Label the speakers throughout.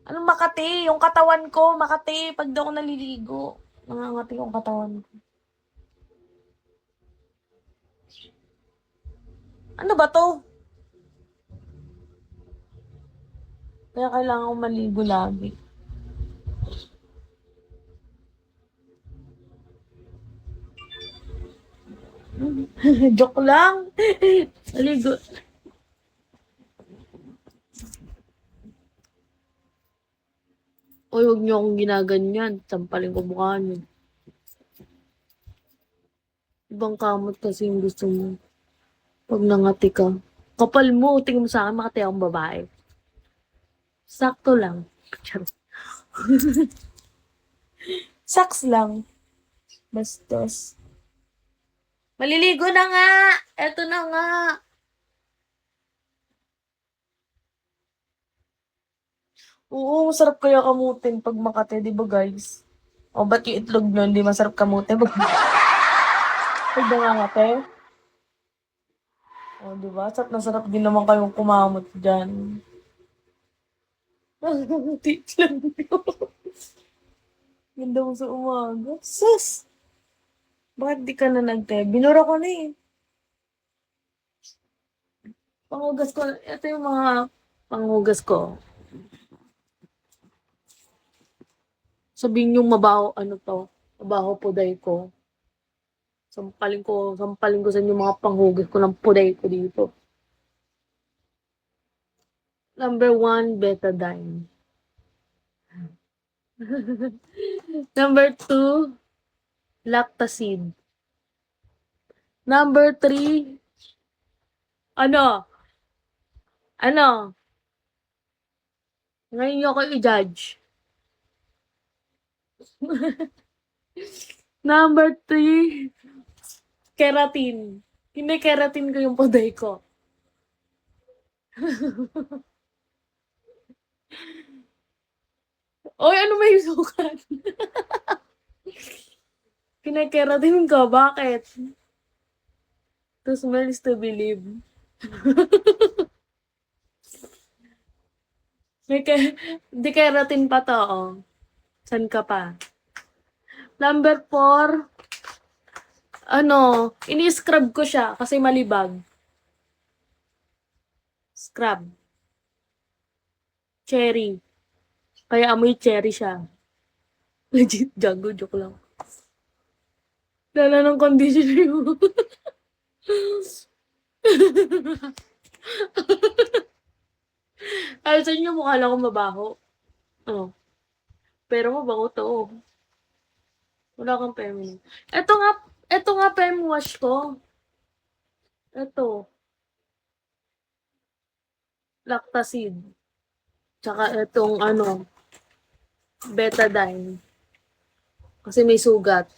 Speaker 1: Anong Makati? Yung katawan ko, Makati. Pag di ako naliligo, nangangati yung katawan ko. Ano ba to? Kaya kailangan ko maligo lagi. Joke lang. Maligo. Uy, huwag niyo akong ginaganyan. Sampalin ko mukha niyo. Ibang kamot kasi yung gusto mo. Pag nangati ka. Kapal mo, tingin mo sa akin, makati akong babae. Sakto lang. Charot. Saks lang. Bastos. Maliligo na nga! Eto na nga! Oo, masarap kaya kamutin pag Makati, di ba guys? O, ba't yung itlog nyo hindi masarap kamutin? Pag nangangate? O, di ba? Sarap na sarap din naman kayong kumamot dyan. Nangangati lang yun. Ganda mo sa umaga. Sus! Bakit di ka na nagte? Binura ko na eh. Panghugas ko. Ito yung mga panghugas ko. Sabihin yung mabaho, ano to? Mabaho puday ko. Sampalin ko sa inyo mga panghugas ko ng puday ko dito. Number 1, betadine. Number 2, lactacid. Number 3, ano? Ano? Ngayon niyo ako i-judge. Number 3, keratin. Hindi keratin ko yung puday ko. Oy, ano may sukat? Kinakeratin ko, bakit? To smell is to believe. May di keratin pa to, oh. San ka pa? Number 4, ano, ini-scrub ko siya kasi malibag. Scrub. Cherry. Kaya amoy cherry siya. Legit, jago, joke lang. Lala ng conditioner mo. Ay, sa inyo mukha lang akong mabaho. Oh, pero mabango to. Wala kang feminine. Ito nga fem wash ko. Ito, lactacid. Tsaka itong ano, betadine. Kasi may sugat.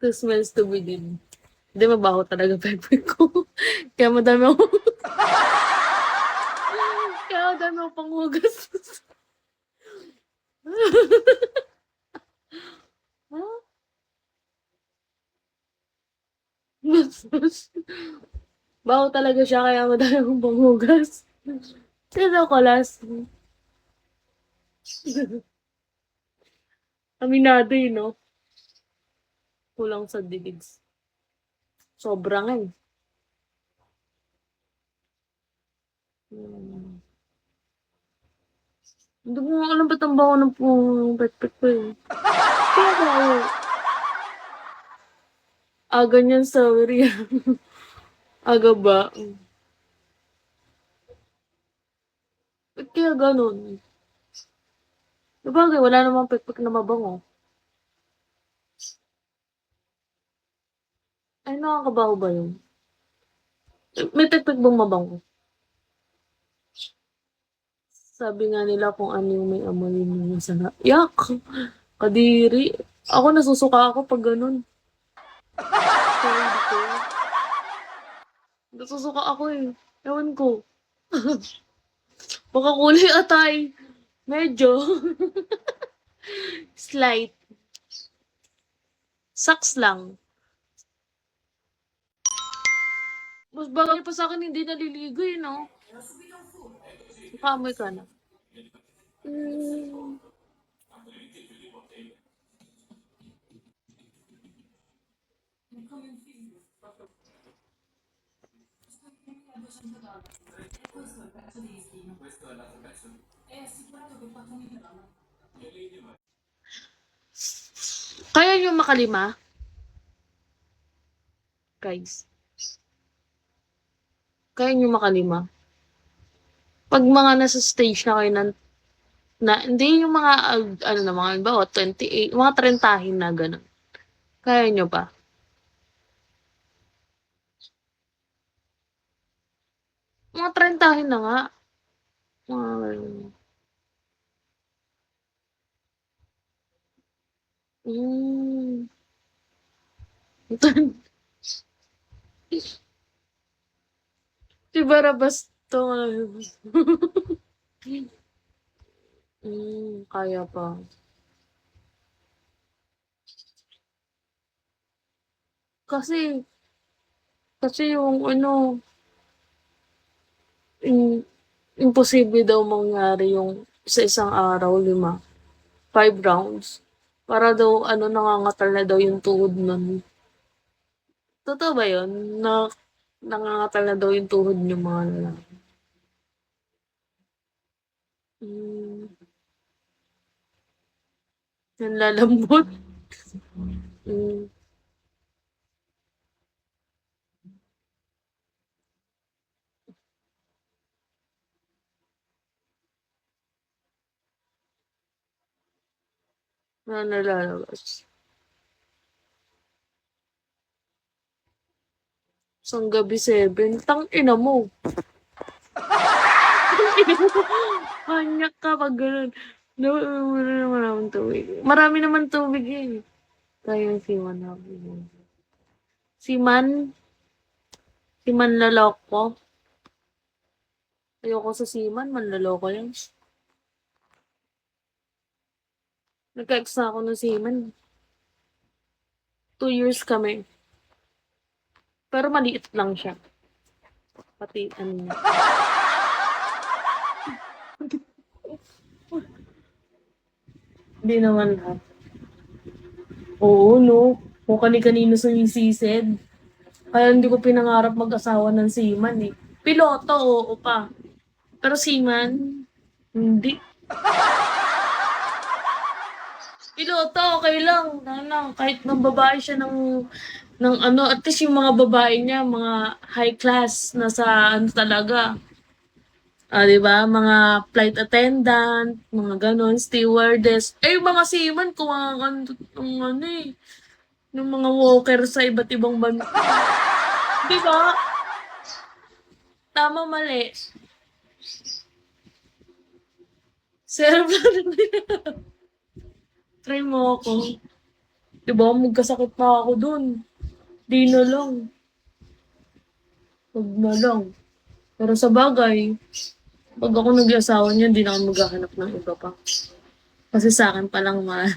Speaker 1: To smells to within. Hindi, mabaho talaga pepper ko. Kaya madami ako. Kaya madami ako panghugas. Ah, baho talaga siya kaya madami akong panghugas. Sino ko last? Aminado yun, no? Kulang sa dilig. Sobra nga eh. Hmm. Hindi ko nga alam ba't ang baho ng pet-pet ko eh. Kaya baho. Ganyan sorry. Aga ba? Ba't kaya ganun? Sabagay, wala namang pet-pet na mabango. Ay, nakakabaho ba yun? May pet-pet bang mabango? Sabi nga nila kung ano yung may amoy yung masarap. Yak! Kadiri. Ako nasusuka ako pag ganun. Sorry ko. Nasusuka ako eh. Ewan ko. Baka kulay atay. Medyo. Slight. Sucks lang. Mas bagay pa sa akin hindi naliligo eh, no? Nakaamoy ka na. Hmm. Kaya nyo makalima, guys? Kaya nyo makalima? Pag mga nasa stage na kayo na hindi yung mga, ano na, mga, ba, 28, mga 30 na gano'n. Kaya nyo ba? Mga 30 na nga. Mga ganun. Hmm. 'Di Barabas 'to. Kaya pa. Kasi kasi yung ano, imposible daw mangyari yung sa isang araw 5 rounds. Para daw ano, nangangatal na daw yung tuhod nun. Totoo ba yun? Na nangangatal na daw yung tuhod niyong mga lalaki? Hmm, nanlalambot? Hmm, na nalalabas. Isang gabi 7, tangina mo. Manyak ka 'pag gano'n. Wala naman akong tubig. Marami naman tubig eh. Tayo yung seaman namin. Seaman? Seaman laloko? Ayoko sa seaman, manloloko yan. Nagka-ex na ako ng seaman. 2 years kami. Pero maliit lang siya. Pati ano niya. Hindi naman lahat. Oo, no. Kung kani-kanino sumisisid. Kaya hindi ko pinangarap mag-asawa ng seaman eh. Piloto, oo pa. Pero seaman, hindi. Piloto, okey lang, kahit babae siya ng ano, at least yung mga babae niya mga high class na sa ano talaga, 'di ba, mga flight attendant, mga gano'n, stewardess. Eh, yung mga seaman kumakanta ng ano, eh, ng mga walker sa iba't ibang bansa, 'di ba? Tama, mali? Sarap lang try mo ako. 'Di ba magkasakit pa ako dun, 'di na lang, 'wag na lang. Pero sabagay 'pag ako nag-asawa niyan, 'di na ako maghahanap ng iba pa. Kasi sa'kin pa lang mahal.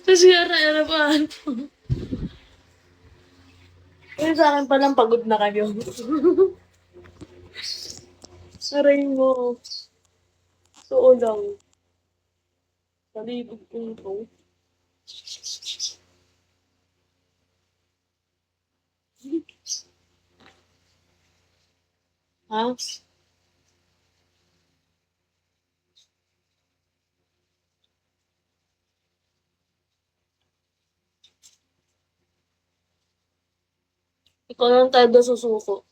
Speaker 1: Kasi era-era pa ano. Kasi sa'kin pa lang pagod na kayo. Aray mo. Totoo lang. Palibog ko 'to. Ha? Ikaw lang talaga susuko.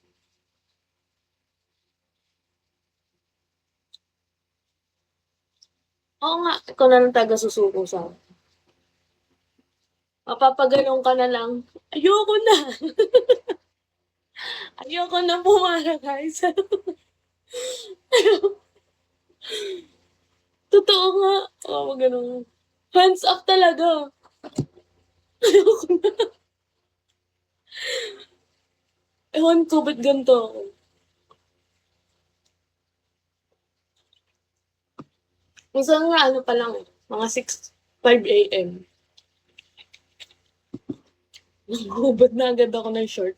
Speaker 1: Oo nga, ikaw na lang talaga susuko sa'kin. Mapapagano'n ka na lang, "Ayoko na, ayoko na pumalakay sa." Totoo nga, gano'n. Hands up talaga. Ayoko na. Ewan ko ba't ganito ako. Minsan nga ano pa lang, mga 6:05 AM. Hubad na agad ako ng short.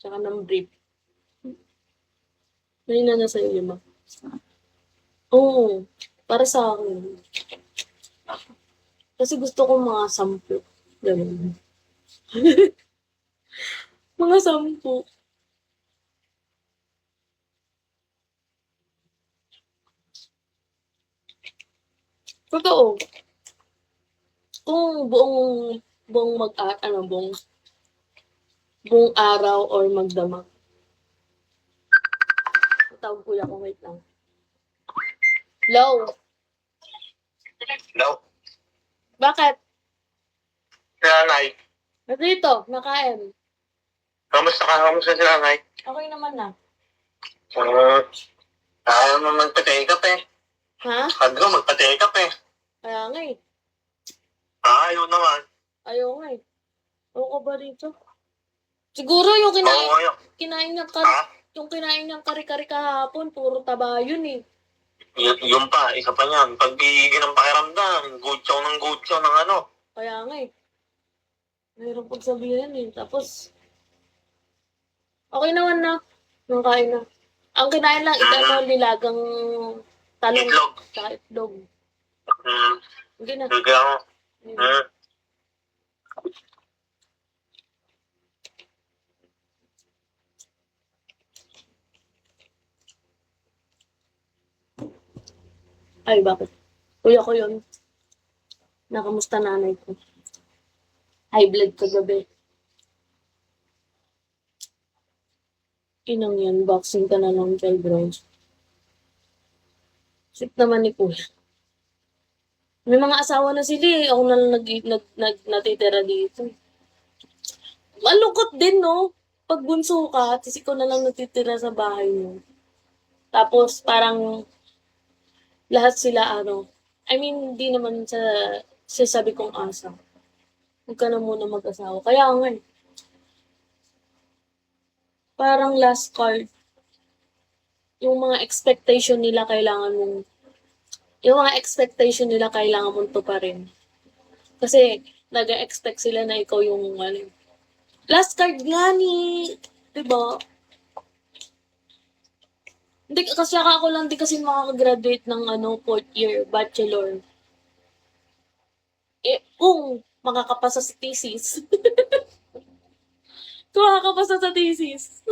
Speaker 1: Tsaka ng brief. May na sa'yo 5. Oo. Para sa akin. Kasi gusto ko mga 10. Ganun. Mga 10. Totoo. Kung buong buong araw or magdamag. Tawag kuya ko, wait lang. Low.
Speaker 2: Hello?
Speaker 1: Bakit?
Speaker 2: Si Nanay.
Speaker 1: Dito, nakain.
Speaker 2: Kamusta ka? Kamusta si Nanay?
Speaker 1: Okay naman na.
Speaker 2: Ayaw mo magpa-take up eh.
Speaker 1: Ha?
Speaker 2: Sabi ko magpa-take up eh.
Speaker 1: Kaya nga eh.
Speaker 2: Ayaw naman.
Speaker 1: Ayaw nga eh. Ayaw ka ba rito? Siguro yung
Speaker 2: Oo, ayaw.
Speaker 1: kinain niyang
Speaker 2: Ha?
Speaker 1: yung kinain niyang kari-kari kahapon, puro taba yun eh.
Speaker 2: Yung pa, isa pa niyan. Pag-ibigin ng pakiramdam, gutsaw ng ano.
Speaker 1: Kaya nga eh. Mayroong pagsabihan eh. Tapos, okay naman na. Nung kain na. Ang kinain lang, nilagang talong.
Speaker 2: Itlog.
Speaker 1: Tsaka itlog. Hindi na.
Speaker 2: Bigyan mo.
Speaker 1: Ay, bakit? Kuya ko yun. Nakamusta nanay ko. High blood kagabi. Inang yan, boxing ka na lang kay bro. Sip naman ni kuya. May mga asawa na sila eh. Ako na lang natitira dito. Malungkot din, no? Pag bunso ka, tapos ikaw na lang natitira sa bahay mo. Tapos, parang, lahat sila, I mean, hindi naman sa sabi kong asa. Huwag ka na muna mag-asawa. Kaya nga eh. Parang last card. Yung mga expectation nila kailangan mong tuparin. Kasi, nag-expect sila na ikaw yung, last card nga ni, diba? Hindi, kasi ako lang di kasi makakagraduate ng, 4th year, bachelor. Eh, kung makakapasa sa thesis. Kung makakapasa sa thesis.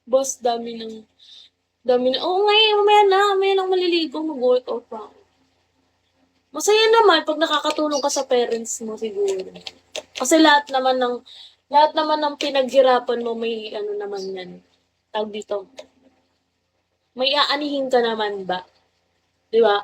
Speaker 1: Boss, dami na. Oo nga eh, mamaya lang maliligo, mag-workout pa ako. Masaya naman pag nakakatulong ka sa parents mo siguro. Kasi lahat naman ng pinaghirapan mo may naman yan. Tawag dito. May aanihin ka naman ba? Di ba?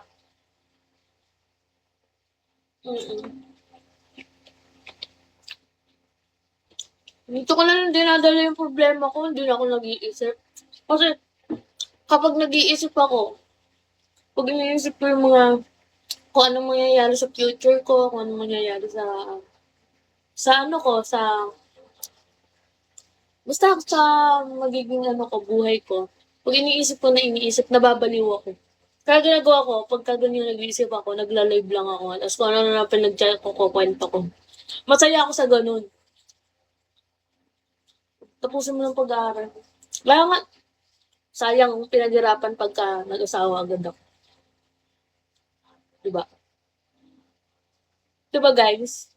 Speaker 1: Dito ko na lang dinadala yung problema ko, hindi na ako nag-iisip. Kasi kapag nag-iisip ako, pag iniisip ko yung kung anong mangyayari sa future ko, kung anong mangyayari basta sa magiging buhay ko, pag iniisip ko, nababaliw ako. Kaya ginagawa ko, pagka ganyan nag-iisip ako, nagla-live lang ako, tapos kung ano na pinag-chat ko, kukwento ko. Masaya ako sa ganun. Tapusin mo ng pag-aaral. Kaya nga, sayang pinaghirapan pagka nag-asawa agad ako. Diba? Diba guys?